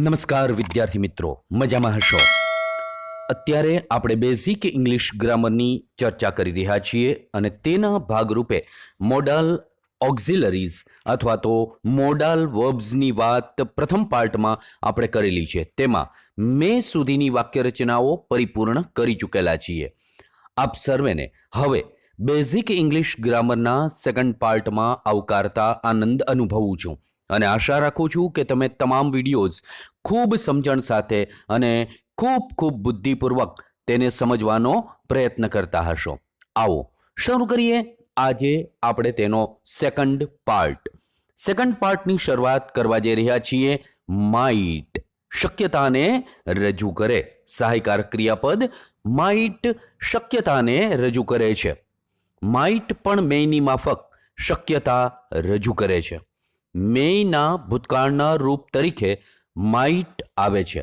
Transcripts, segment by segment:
નમસ્કાર વિદ્યાર્થી મિત્રો, મજામાં હશો? અત્યારે આપણે બેઝિક ઇંગ્લિશ ગ્રામરની ચર્ચા કરી રહ્યા છીએ અને તેના ભાગરૂપે મોડલ ઓક્ઝિલરીઝ અથવા તો મોડલ વર્બ્સની વાત પ્રથમ પાર્ટમાં આપણે કરેલી છે. તેમાં મે સુધીની વાક્યરચનાઓ પરિપૂર્ણ કરી ચૂકેલા છીએ. આપ સર્વેને હવે બેઝિક ઇંગ્લિશ ગ્રામરના સેકન્ડ પાર્ટમાં આવકારતા આનંદ અનુભવું છું અને આશા રાખું છું કે તમે તમામ વિડીયોઝ ખૂબ સમજણ સાથે અને ખૂબ બુદ્ધિપૂર્વક તેને સમજવાનો પ્રયત્ન કરતા હશો. આવો શરૂ કરીએ આજે આપણે તેનો સેકન્ડ પાર્ટની શરૂઆત કરવા જઈ રહ્યા છીએ. માઇટ શક્યતાને રજૂ કરે. સહાયકારક ક્રિયાપદ માઇટ શક્યતાને રજૂ કરે છે. માઇટ પણ મેયની માફક શક્યતા રજૂ કરે છે. મેયના ભૂતકાળના રૂપ તરીકે માઇટ આવે છે.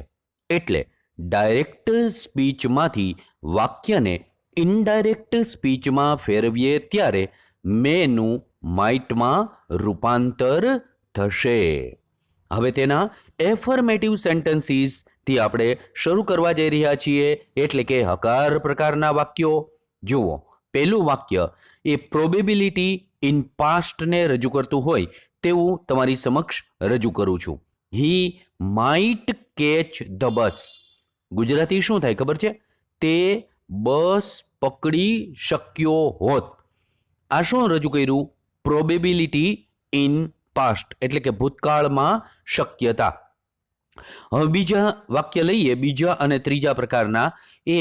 એટલે ડાયરેક્ટ સ્પીચમાંથી વાક્યને ઇનડાયરેક્ટ સ્પીચમાં ફેરવીએ ત્યારે મેનું માઇટમાં રૂપાંતર થશે. હવે તેના એફર્મેટિવ સેન્ટેન્સીસથી આપણે શરૂ કરવા જઈ રહ્યા છીએ, એટલે કે હકાર પ્રકારના વાક્યો. જુઓ, પહેલું વાક્ય એ પ્રોબેબિલિટી ઇન પાસ્ટને રજૂ કરતું હોય તેવું તમારી સમક્ષ રજૂ કરું છું. He might catch the bus. Gujarati શું થાય ખબર છે? તે બસ પકડી શક્યો હોત. આ શું રજૂ કર્યું? પ્રોબેબિલિટી ઇન પાસ્ટ, એટલે કે ભૂતકાળમાં શક્યતા. હવે બીજા વાક્ય લઈએ, બીજા અને ત્રીજા પ્રકારના. એ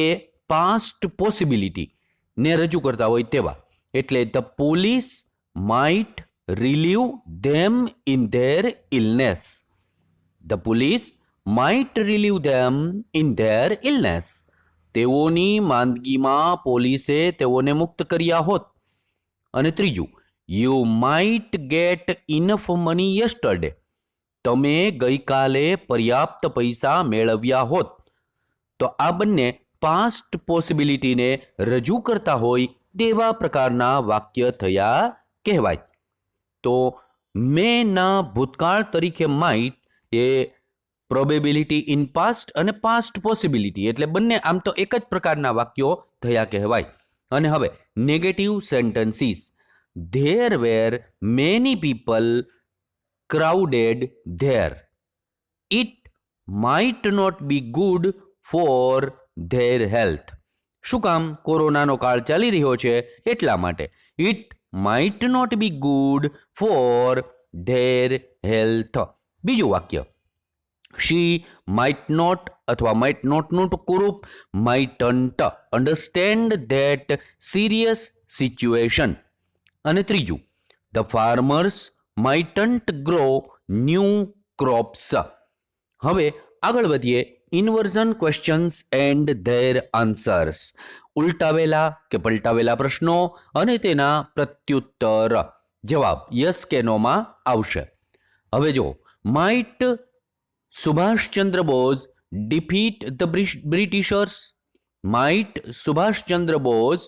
પાસ્ટ પોસિબિલિટી ને રજૂ કરતા હોય તેવા. એટલે the police might relieve them in their illness. The police might relieve them in their illness. તેઓની માંદગીમાં પોલીસે તેઓને મુક્ત કર્યા હોત. અને ત્રીજું, you might get enough money yesterday. તમે ગઈકાલે પર્યાપ્ત પૈસા મેળવ્યા હોત. તો આ બંને પાસ્ટ પોસિબિલિટીને રજૂ કરતા હોય તેવા પ્રકારના વાક્ય થયા કહેવાય. તો મેના ભૂતકાળ તરીકે માઇટ એ પ્રોબેબિલિટી ઇન પાસ્ટ અને પાસ્ટ પોસિબિલિટી, એટલે બંને આમ તો એક જ પ્રકારના વાક્યો થયા કહેવાય. અને હવે negative sentences. There were many people crowded there. It might not be good for their health. શું કામ? કોરોનાનો કાળ ચાલી રહ્યો છે એટલા માટે. It might not be good for their health. બીજું વાક્ય, she might not અથવા might not નું ટૂંકું રૂપ mightn't understand that serious situation. અને ત્રીજું, the farmers mightn't grow new crops. હવે આગળ વધીએ. Inversion questions and their answers. ઉલટાવેલા કે પલટાવેલા પ્રશ્નો અને તેના પ્રત્યુત્તર. જવાબ યસ કે નોમાં આવશે. હવે જો, might Subhas Chandra Bose defeat the Britishers. Might Subhas Chandra Bose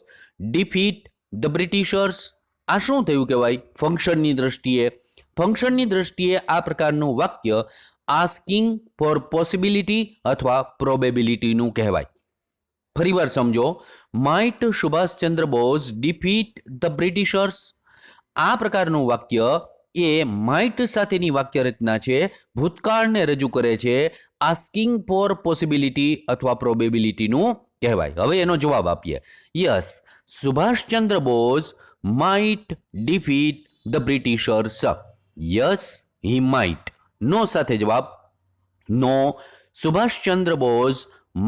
defeat the Britishers. આ શું થયું કહેવાય ફંક્શનની દ્રષ્ટિએ? ફંક્શનની દ્રષ્ટિએ આ પ્રકારનું વાક્ય આસ્કિંગ ફોર પોસિબિલિટી અથવા પ્રોબેબિલિટીનું કહેવાય. ફરીવાર સમજો. Might Subhas Chandra Bose defeat the Britishers. આ પ્રકારનું વાક્ય એ માઇટ સાથેની વાક્ય રચના છે, ભૂતકાળને રજૂ કરે છે, આસ્કિંગ ફોર પોસિબિલિટી અથવા પ્રોબેબિલિટીનું કહેવાય. હવે એનો જવાબ આપીએ. Yes, Subhash Chandra Bose might defeat the britishers. Yes, he might. No સાથે જવાબ no, Subhash Chandra Bose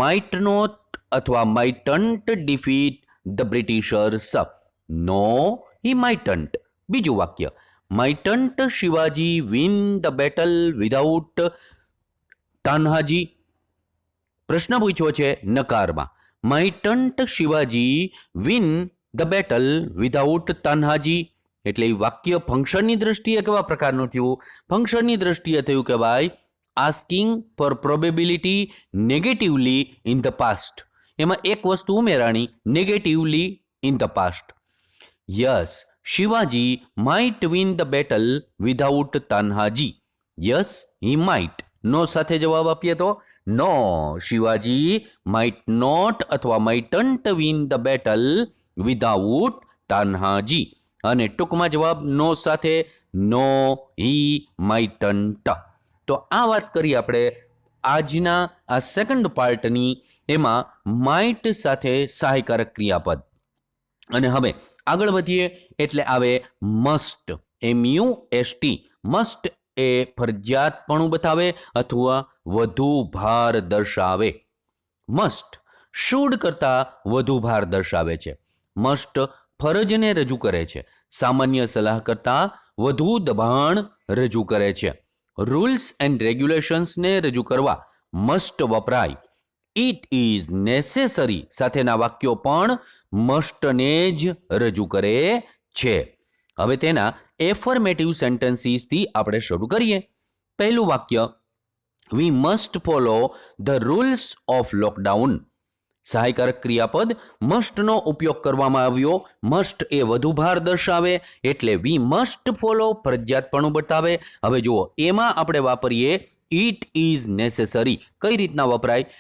might not અથવા mightn't defeat the britishers. No, he mightn't. બીજું વાક્ય, mightn't Shivaji win the battle without Tanhaji. પ્રશ્ન પૂછ્યો છે નકારમાં. Mightn't Shivaji win the battle without Tanhaji. એટલે એ વાક્ય ફંક્શનની દ્રષ્ટિએ કેવા પ્રકારનું થયું? ફંક્શનની દ્રષ્ટિએ થયું કે ભાઈ asking for probability negatively in the past. એમાં એક વસ્તુ ઉમેરાણી, negatively in the past. Yes, Shivaji might win the battle without Tanhaji. Yes, he might. No સાથે જવાબ આપીએ તો નો, શિવાજી માઇટ નોટ અથવા mightn't win the battle without Tanhaji. અને ટૂંકમાં જવાબ નો સાથે નો, હી માઇટન્ટ. તો આ વાત કરી આપણે આજના આ સેકન્ડ પાર્ટની, એમાં માઇટ સાથે સહાયકારક ક્રિયાપદ. અને હવે આગળ વધીએ એટલે આવે મસ્ટ, MUST. મસ્ટ એ ફરજિયાતપણું બતાવે અથવા વધુ ભાર દર્શાવે. મસ્ટ શુડ કરતા વધુ ભાર દર્શાવે છે. મસ્ટ ફરજને રજૂ કરે છે. સામાન્ય સલાહ કરતા વધુ દબાણ રજૂ કરે છે. રૂલ્સ એન્ડ રેગ્યુલેશન્સને રજૂ કરવા મસ્ટ વપરાય. ઇટ ઇઝ નેસેસરી સાથેના વાક્યો પણ મસ્ટને જ રજૂ કરે છે. હવે તેના એફર્મેટિવ સેન્ટેન્સીસથી આપણે શરૂ કરીએ. પહેલું વાક્ય, we must follow the rules of lockdown. સહાયકારક ક્રિયાપદ મસ્ટનો ઉપયોગ કરવામાં આવ્યો. મસ્ટ એ વધુ ભાર દર્શાવે એટલે વી મસ્ટ ફોલો ફરજિયાતપણું બતાવે. હવે જુઓ, એમાં આપણે વાપરીએ ઇટ ઇઝ નેસેસરી. કઈ રીતના વપરાય?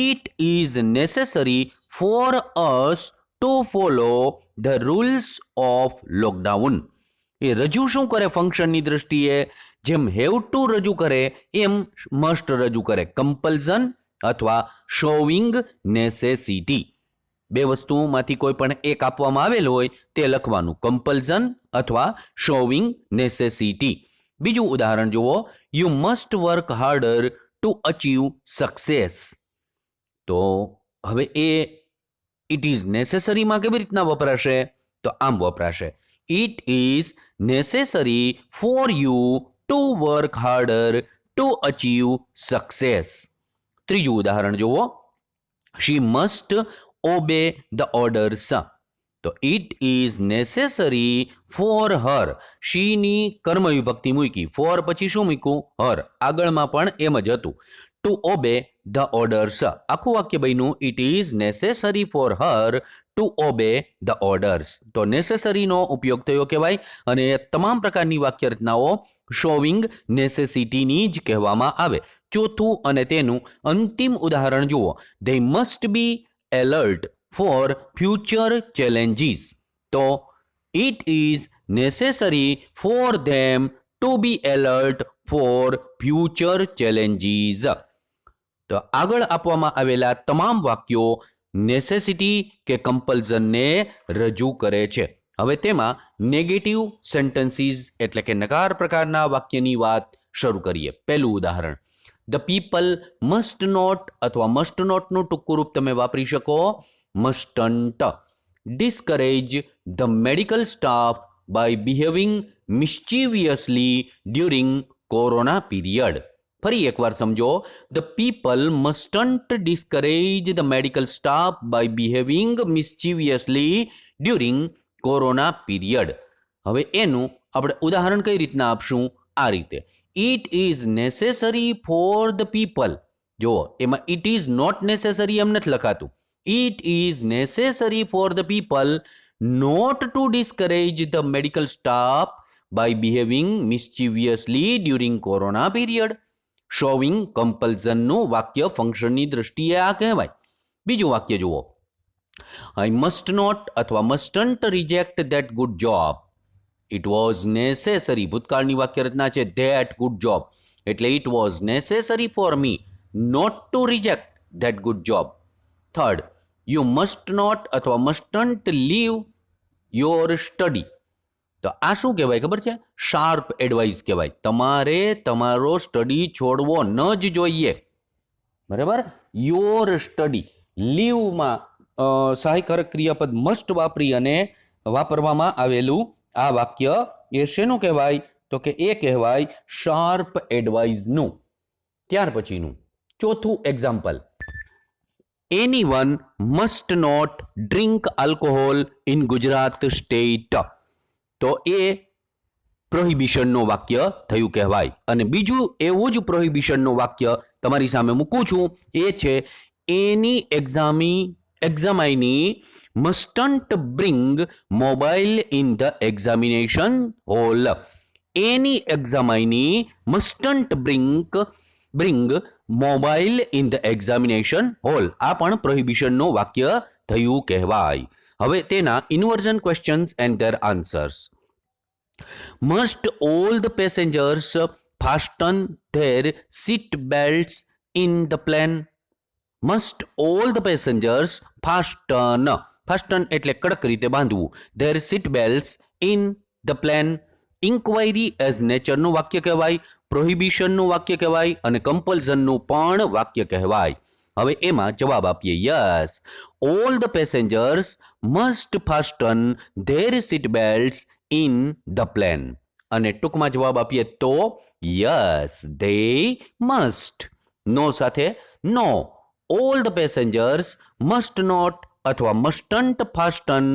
It is necessary for us to follow the rules of lockdown. એ રજૂ શું કરે ફંક્શનની દ્રષ્ટિએ? જેમ હેવ ટુ રજૂ કરે એમ મસ્ટ રજૂ કરે. કમ્પલ્ઝન અથવા શોવિંગ નેસેસિટી. બે વસ્તુમાંથી કોઈ પણ એક આપવામાં આવેલ હોય તે લખવાનું, કમ્પલ્ઝન અથવા શોવિંગ નેસેસિટી. બીજું ઉદાહરણ જુઓ, you must work harder to achieve success. તો હવે એ ઇટ ઇઝ નેસેસરીમાં કેવી રીતના વપરાશે? તો આમ વપરાશે, it is necessary for you to work harder to achieve success. ત્રીજું ઉદાહરણ જુઓ, she must obey the orders. તો it is necessary for her. શીની કર્મ વિભક્તિ મૂકી, ફોર પછી શું મૂક્યું? હર. આગળમાં પણ એમ જ હતું. To obey the orders. આખું વાક્ય બન્યું, it is necessary for her to obey the orders. તો નેસેસરીનો ઉપયોગ થયો કહેવાય. અને તમામ પ્રકારની વાક્ય રચનાઓ શોવિંગ નેસેસિટીની જ કહેવામાં આવે. ચોથું અને તેનું અંતિમ ઉદાહરણ જુઓ, they must be alert for future challenges. તો it is necessary for them to be alert for future challenges. તો આગળ આપવામાં આવેલા તમામ વાક્યો નેસેસિટી કે કમ્પલ્ઝનને રજૂ કરે છે. હવે તેમાં નેગેટિવ સેન્ટેન્સીસ એટલે કે નકાર પ્રકારના વાક્યની વાત શરૂ કરીએ. પહેલું ઉદાહરણ, ધ પીપલ મસ્ટ નોટ અથવા મસ્ટ નોટનું ટૂંકું રૂપ તમે વાપરી શકો mustn't. Discourage the medical staff by behaving mischievously during corona period. ફરી એકવાર સમજો, the people mustn't discourage the medical staff by behaving mischievously during corona period. હવે એનું આપણે ઉદાહરણ કઈ રીતના આપશું? આ રીતે, it is necessary for the people. જુઓ, એમાં ઇટ ઇઝ નોટ નેસેસરી એમ નથી લખાતું. It is necessary for the people not to discourage the medical staff by behaving mischievously during corona period. Showing કમ્પલ્ઝનનું વાક્ય ફંક્શનની દ્રષ્ટિએ આ કહેવાય. બીજું વાક્ય જુઓ, I must not અથવા mustn't reject that good job. It was necessary. ભૂતકાળની વાક્ય રચના છે that good job. એટલે it was necessary for me not to reject that good job. Third, you must not અથવા mustn't leave your study. તો આ શું કહેવાય ખબર છે? શાર્પ એડવાઇસ કહેવાય. તમારે તમારો સ્ટડી છોડવો ન જ જોઈએ. બરાબર? Your study. લીવમાં સહાયકારક ક્રિયાપદ મસ્ટ વાપરી અને વાપરવામાં આવેલું આ વાક્ય એ શેનું કહેવાય? તો કે એ કહેવાય શાર્પ એડવાઇઝનું. ત્યાર પછીનું ચોથું example, anyone must not drink alcohol in Gujarat state. તો એ પ્રોહિબિશનનું વાક્ય થયું કહેવાય. અને બીજું એવું જ પ્રોહિબિશનનું વાક્ય તમારી સામે મૂકું છું, એ છે એની examinee mustn't bring mobile in the examination hall. Any examinee mustn't bring bring mobile in the examination hall. આ પણ પ્રોહિબિશનનું વાક્ય થયું કહેવાય. હવે તેના inversion questions and their answers. Must all the passengers fasten their seat belts in the plane? Must all the passengers fasten એટલે કડક રીતે બાંધવું. their seat belts in the plane. Inquiry as નેચરનું વાક્ય કહેવાય, પ્રોહિબિશનનું વાક્ય કહેવાય અને કમ્પલ્ઝનનું પણ વાક્ય કહેવાય. હવે એમાં જવાબ આપીએ yes. All the passengers must fasten their seat belts in the plane. અને ટૂંકમાં જવાબ આપીએ તો યસ, they must. નો સાથે નો. all the passengers must not અથવા mustn't fasten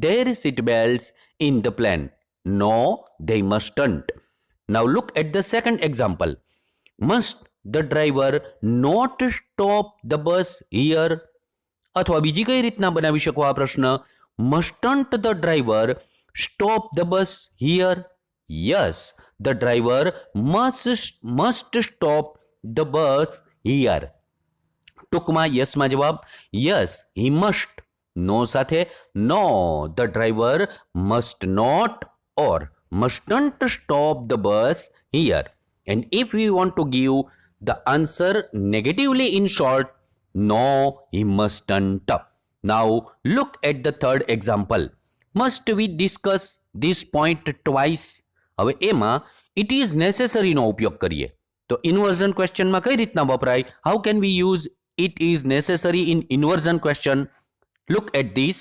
their seat belts in the plane. No, they mustn't. Now look at the second example. Must the driver not stop the bus here? અથવા બીજી કઈ રીતના બનાવી શકો આ પ્રશ્ન? mustn't the driver stop the bus here? Yes, the driver must stop the bus here. ટૂંકમાં યસમાં જવાબ યસ, he must. નો સાથે નો, the driver must not or mustn't stop the bus here. And if we want to give the answer negatively in short, no, he mustn't. Now look at the third example. Must we discuss this point twice? હવે એમાં it is necessary નો ઉપયોગ કરીએ તો inversion ક્વેશ્ચનમાં કઈ રીતના વપરાય? How can we use it is necessary in inversion question? Look at this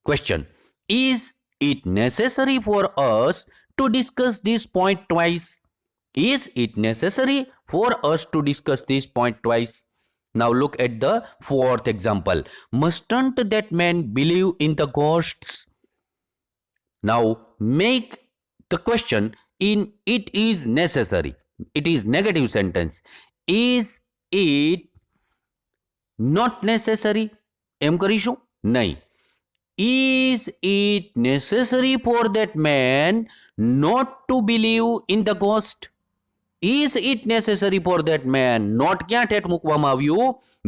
question. Is it necessary for us to discuss this point twice? Is it necessary for us to discuss this point twice? Now look at the fourth example. Mustn't that man believe in the ghosts? Now make the question in it is necessary. It is negative sentence. Is it not necessary? એમ કરીશું? નહીં. Is it necessary for that man not to believe in the ghost? Is it necessary for that man? Not ક્યાં ઠેઠ મૂકવામાં આવ્યું?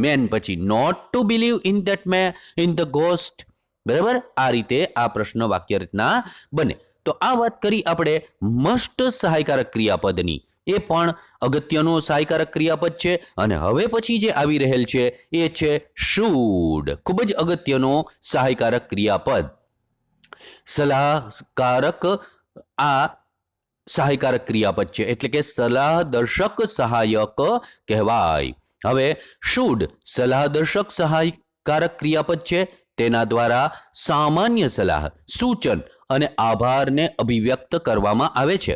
Man પછી. Not to believe in that man in the ghost. બરાબર? આ રીતે આ પ્રશ્ન વાક્ય રચના બને. તો આ વાત કરી આપણે મસ્ટ સહાયકારક ક્રિયાપદની. એ પણ અગત્યનો સહાયકારક ક્રિયાપદ છે. અને હવે પછી જે આવી રહેલ છે એ છે શુડ. ખૂબ જ અગત્યનો સહાયકારક ક્રિયાપદ. સલાહકારક આ સહાયકારક ક્રિયાપદ છે એટલે કે સલાહદર્શક સહાયક કહેવાય. હવે શુડ સલાહદર્શક સહાયકારક ક્રિયાપદ છે. તેના દ્વારા સામાન્ય સલાહ, સૂચન અને આભારને અભિવ્યક્ત કરવામાં આવે છે.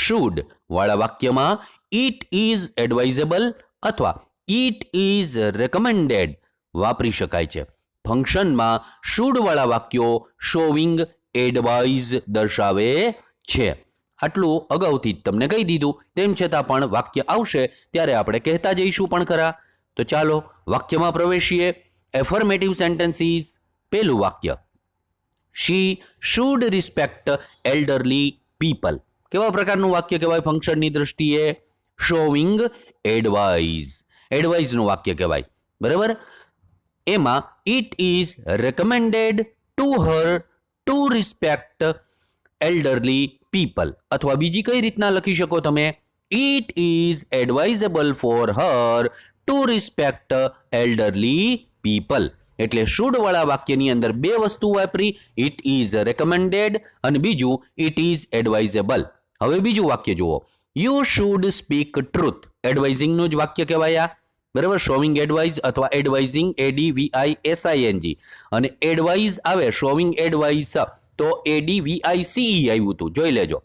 શુડ વાળા વાક્યમાં ઇટ ઇઝ એડવાઇઝેબલ અથવા ઇટ ઇઝ રેકમેન્ડેડ વાપરી શકાય છે. ફંક્શનમાં શુડ વાળા વાક્યો શોવિંગ એડવાઇઝ દર્શાવે છે. આટલું અગાઉથી જ તમને કહી દીધું, તેમ છતાં પણ વાક્ય આવશે ત્યારે આપણે કહેતા જઈશું પણ ખરા. તો ચાલો વાક્યમાં પ્રવેશીએ. Affirmative sentences. પહેલું વાક્ય, she should respect elderly people. કેવા પ્રકારનું વાક્ય કહેવાય ફંક્શનની દ્રષ્ટિએ? Showing advise. એડવાઇઝનું વાક્ય કહેવાય. બરાબર? એમાં it is recommended to her to respect elderly people. અથવા બીજી કઈ રીતના લખી શકો તમે? it is advisable for her to respect elderly people. એટલે શુડ વાળા વાક્યની અંદર બે વસ્તુ વાપરી, ઇટ ઇઝ રેકમેન્ડેડ અને બીજું ઇટ ઇઝ એડવાઇઝેબલ. હવે બીજું વાક્ય જુઓ, યુ શુડ સ્પીક ટ્રુથ. એડવાઇઝિંગનું જ વાક્ય કહેવાય આ. બરાબર? શોવિંગ એડવાઇઝ અથવા એડવાઇઝિંગ, ADVISING. અને એડવાઇઝ આવે શોવિંગ એડવાઇઝ તો ADVICE આવ્યું હતું, જોઈ લેજો.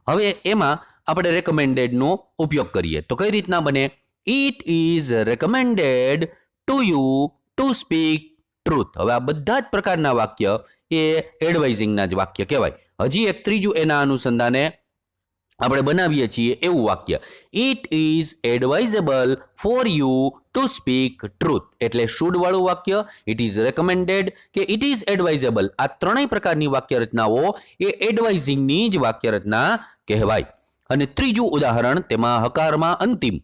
હવે એમાં આપણે રેકમેન્ડેડનો ઉપયોગ કરીએ તો કઈ રીતના બને? It is recommended to you to speak truth. હવે આ બધા જ પ્રકારના વાક્ય એ એડવાઇઝિંગના જ વાક્ય કહેવાય. હજી એક ત્રીજું એના અનુસંધાને આપણે બનાવીએ છીએ એવું વાક્ય, it is advisable four you to speak truth. એટલે શુડ વાળું વાક્ય, ઇટ ઇઝ રેકમેન્ડેડ કે ઇટ ઇઝ એડવાઇઝેબલ, આ ત્રણેય પ્રકારની વાક્ય રચનાઓ એ એડવાઇઝિંગની જ વાક્ય રચના કહેવાય. અને ત્રીજું ઉદાહરણ, તેમાં હકારમાં અંતિમ,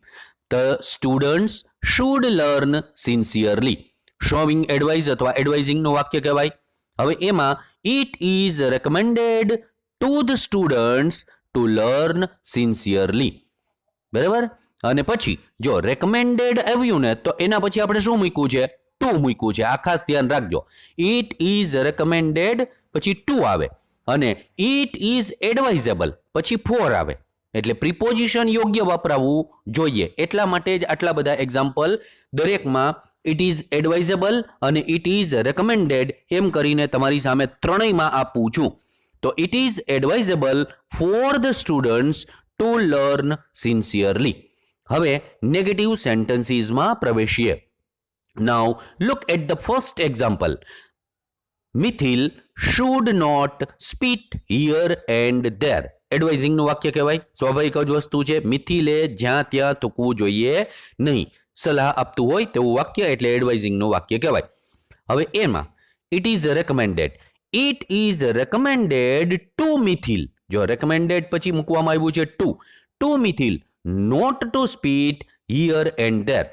the students should learn sincerely. Showing advice અથવા એડવાઇઝિંગનું વાક્ય કહેવાય. હવે એમાં it is recommended to the students to learn sincerely. બરાબર. અને પછી જો રેકમેન્ડેડ આવ્યું ને તો એના પછી આપણે શું મૂક્યું છે? ટુ મૂક્યું છે. આ ખાસ ધ્યાન રાખજો. ઇટ ઇઝ રેકમેન્ડેડ પછી ટુ આવે અને ઇટ ઇઝ એડવાઇઝેબલ પછી ફોર આવે. એટલે પ્રિપોઝિશન યોગ્ય વપરાવવું જોઈએ. એટલા માટે જ આટલા બધા એક્ઝામ્પલ દરેકમાં ઇટ ઇઝ એડવાઇઝેબલ અને ઇટ ઇઝ રેકમેન્ડેડ એમ કરીને તમારી સામે ત્રણેયમાં આપું છું. તો it is advisable for the students to learn sincerely. હવે નેગેટિવ સેન્ટેન્સીસમાં પ્રવેશીએ. Now look at the first example. Mithil should not spit here and there. એડવાઇઝિંગનું વાક્ય કહેવાય. સ્વાભાવિક જ વસ્તુ છે. મિથિલે જ્યાં ત્યાં થૂકવું જોઈએ નહીં. સલાહ આપતું હોય તેવું વાક્ય એટલે એડવાઇઝિંગનું વાક્ય કહેવાય. હવે એમાં it is recommended. It is recommended to Mithil. જો રેકમેન્ડેડ પછી મૂકવામાં આવ્યું છે to Mithil not to spit here and there.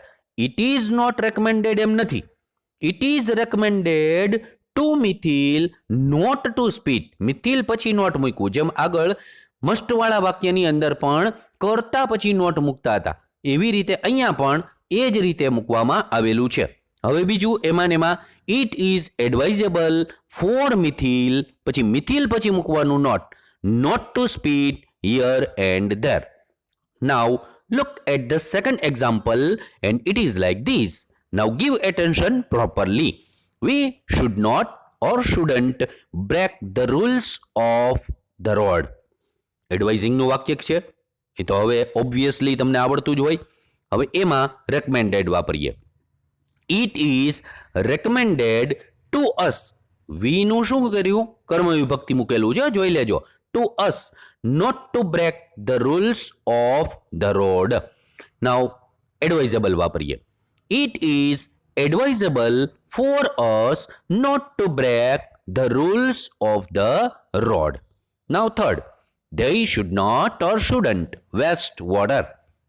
It is not recommended એમ નથી. It is recommended to Mithil not to spit. Mithil પછી નોટ મૂક્યું. જેમ આગળ મસ્ટવાળા વાક્યની અંદર પણ કરતા પછી નોટ મૂકતા હતા એવી રીતે અહીંયા પણ એ જ રીતે મૂકવામાં આવેલું છે. હવે બીજું એમાં ઇટ ઇઝ એડવાઇઝેબલ ફોર મિથિલ પછી મિથિલ પછી મૂકવાનું not to spit here and there. Now look at the second example and it is like this. Now give attention properly. We should not or shouldn't break the rules of the road. એડવાઇઝિંગનું વાક્ય છે એ તો હવે obviously તમને આવડતું જ હોય. હવે એમાં રેકમેન્ડેડ વાપરીએ. It is recommended to us. વીનું શું કર્યું? કર્મ વિભક્તિ મૂકેલું છે, જોઈ લેજો. To us not to break the rules of the road. Now advisable વાપરીએ. It is advisable for us not to break the rules of the road. Now third, they should not or shouldn't waste water.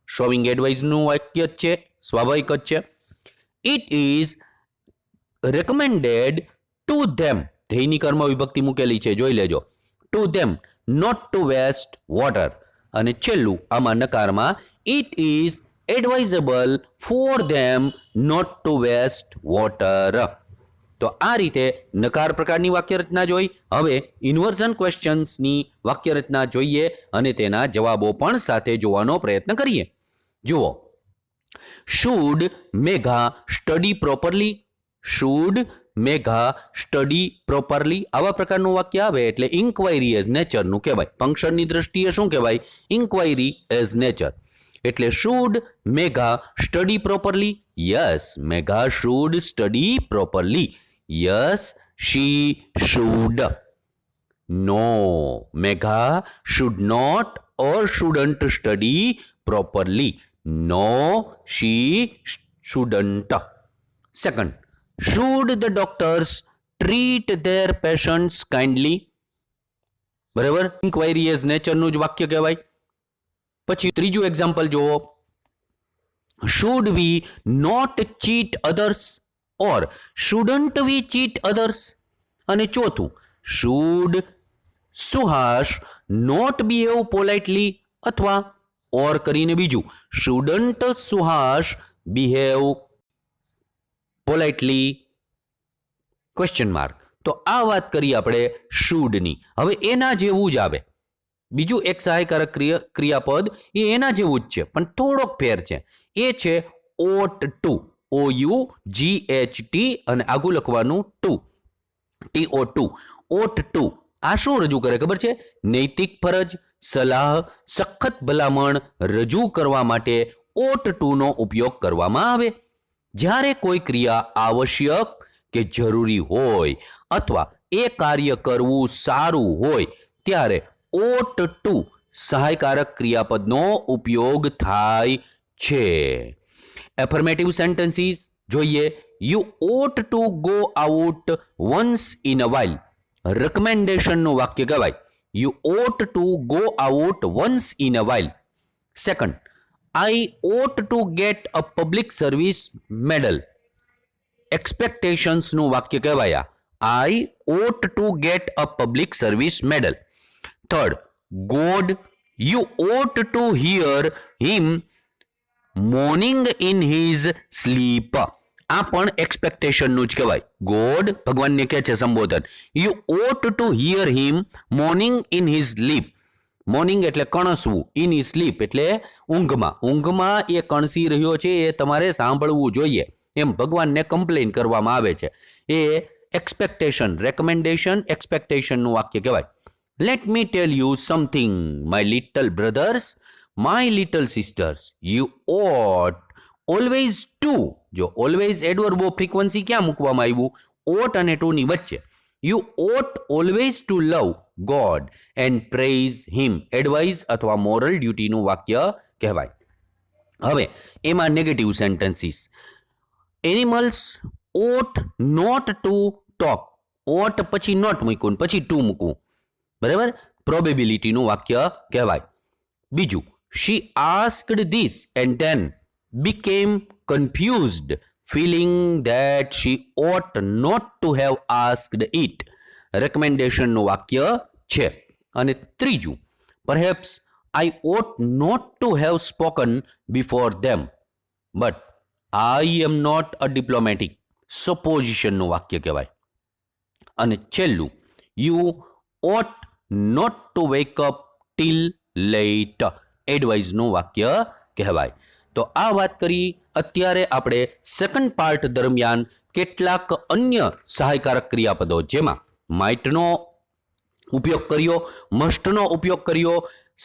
Showing advice નું વાક્ય છે, સ્વાભાવિક જ છે. It is recommended to them. ધેયની કર્મ વિભક્તિ મૂકેલી છે, જોઈ લેજો. To them not to waste water. અને છેલ્લું આમાં નકારમાં it is advisable for them not to waste water. તો આ રીતે નકાર પ્રકારની વાક્યરચના જોઈ. હવે ઇન્વર્ઝન ક્વેશ્ચન્સની વાક્યરચના જોઈએ અને તેના જવાબો પણ સાથે જોવાનો પ્રયત્ન કરીએ. જુઓ. Should Megha study properly. Should Megha study properly. આવા પ્રકારનું વાક્ય આવે એટલે ઇન્ક્વાયરી એઝ નેચરનું કહેવાય. ફંક્શનની દ્રષ્ટિએ શું કહેવાય? Inquiry as nature. એટલે should Megha study properly. Yes, Megha should study properly. Yes, she should. No, Megha should not or shouldn't study properly. No, she shouldn't. Second, should the doctors treat their patients kindly. બરાબર, inquiry as નેચરનું જ વાક્ય કહેવાય. પછી ત્રીજું example જુઓ. should we not cheat others or shouldn't we cheat others. અને ચોથું, should Suhas not behave politely અથવા ઓર કરીને બીજું shouldn't Suhas behave politely question mark. તો આ વાત કરી આપણે શુડની. હવે એના જેવું જ આવે બીજું એક સહાયકારક ક્રિયાપદ, એ એના જેવું જ છે પણ થોડોક ફેર છે. એ છે ought to. OUGHT અને આગું લખવાનું ટુ, TO2. ought to આ શું રજૂ કરે ખબર છે? નૈતિક ફરજ, સલાહ, સખત ભલામણ રજૂ કરવા માટે ought to નો ઉપયોગ કરવામાં આવે. જ્યારે કોઈ ક્રિયા આવશ્યક કે જરૂરી હોય અથવા એ કાર્ય કરવું સારું હોય ત્યારે ought to સહાયકારક ક્રિયાપદનો ઉપયોગ થાય છે. એફર્મેટિવ સેન્ટેન્સીસ જોઈએ. You ought to go out once in a while. રેકમેન્ડેશનનું વાક્ય કહેવાય. You ought to go out once in a while. Second, I ought to get a public service medal. એક્સપેક્ટેશન્સનું વાક્ય કહેવાય. I ought to get a public service medal. Third, God you ought to hear him morning in his sleep. આ પણ એક્સપેક્ટેશનનું જ કહેવાય. God ભગવાનને કહે છે સંબોધન. You ought to hear him morning in his sleep. Moaning એટલે કણસવું, ઇન હિઝ સ્લીપ એટલે ઊંઘમાં. ઊંઘમાં એ કણસી રહ્યો છે એ તમારે સાંભળવું જોઈએ, એમ ભગવાનને કમ્પ્લેન કરવામાં આવે છે. એ એક્સપેક્ટેશન, રેકમેન્ડેશન, એક્સપેક્ટેશનનું વાક્ય કહેવાય. Let me tell you something my little brothers, my little sisters, you ought always to. જો ઓલવેઝ એડવર્બ ઓફ ફ્રીક્વન્સી ક્યાં મૂકવામાં આવ્યું? ઓટ અને ટુ ની વચ્ચે. You ought always to love God and praise him. Advise અથવા moral ડ્યુટીનું વાક્ય કહેવાય. હવે એમાં negative sentences. Animals ought not to talk. Ought પછી નોટ મૂકવું, પછી ટુ મૂકવું, બરાબર? પ્રોબેબિલિટીનું વાક્ય કહેવાય. બીજું, she asked this and then became confused, feeling that she ought not to have asked it. રેકમેન્ડેશનનું વાક્ય છે. અને ત્રીજું, perhaps I ought not to have spoken before them, but I am not a diplomatic. સપોઝિશનનું વાક્ય કહેવાય. અને છેલ્લું, you ought not to wake up till late. એડવાઇઝનું વાક્ય કહેવાય. તો આ વાત કરી. અત્યારે આપણે સેકન્ડ પાર્ટ દરમિયાન કેટલાક અન્ય સહાયકારક ક્રિયાપદો, જેમાં માઇટનો ઉપયોગ કર્યો, મસ્ટનો ઉપયોગ કર્યો,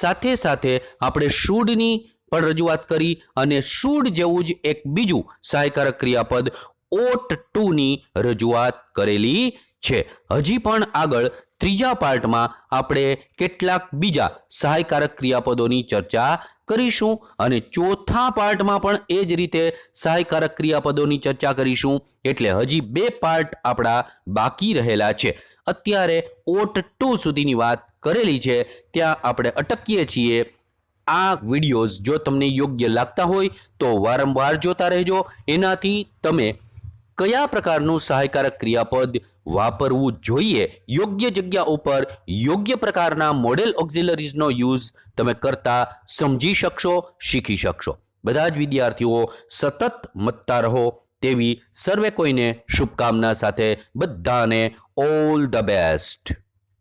સાથે સાથે આપણે શુડની પણ રજૂઆત કરી, અને શુડ જેવું જ એક બીજું સહાયકારક ક્રિયાપદ ઓટ ટુની રજૂઆત કરેલી છે. હજી પણ આગળ ત્રીજા પાર્ટમાં આપણે કેટલાક બીજા સહાયકારક ક્રિયાપદોની ચર્ચા કરીશું, અને ચોથા પાર્ટમાં પણ એ જ રીતે સહાયકારક ક્રિયાપદોની ચર્ચા કરીશું. એટલે હજી 2 પાર્ટ આપણા બાકી રહેલા છે. અત્યારે ઓટ ટુ સુધીની વાત કરેલી છે, ત્યાં આપણે અટકીએ છીએ. આ વિડીયોઝ જો તમને યોગ્ય લાગતા હોય તો વારંવાર જોતા રહેજો. એનાથી તમે કયા પ્રકારનું સહાયકારક ક્રિયાપદ વાપરવું જોઈએ, યોગ્ય જગ્યા ઉપર યોગ્ય પ્રકારના મોડેલ ઓક્ઝિલરીઝનો યુઝ તમે કરતા સમજી શકશો, શીખી શકશો. બધા જ વિદ્યાર્થીઓ સતત મતતા રહો તેવી સર્વે કોઈને શુભકામના સાથે બધાને ઓલ ધ બેસ્ટ.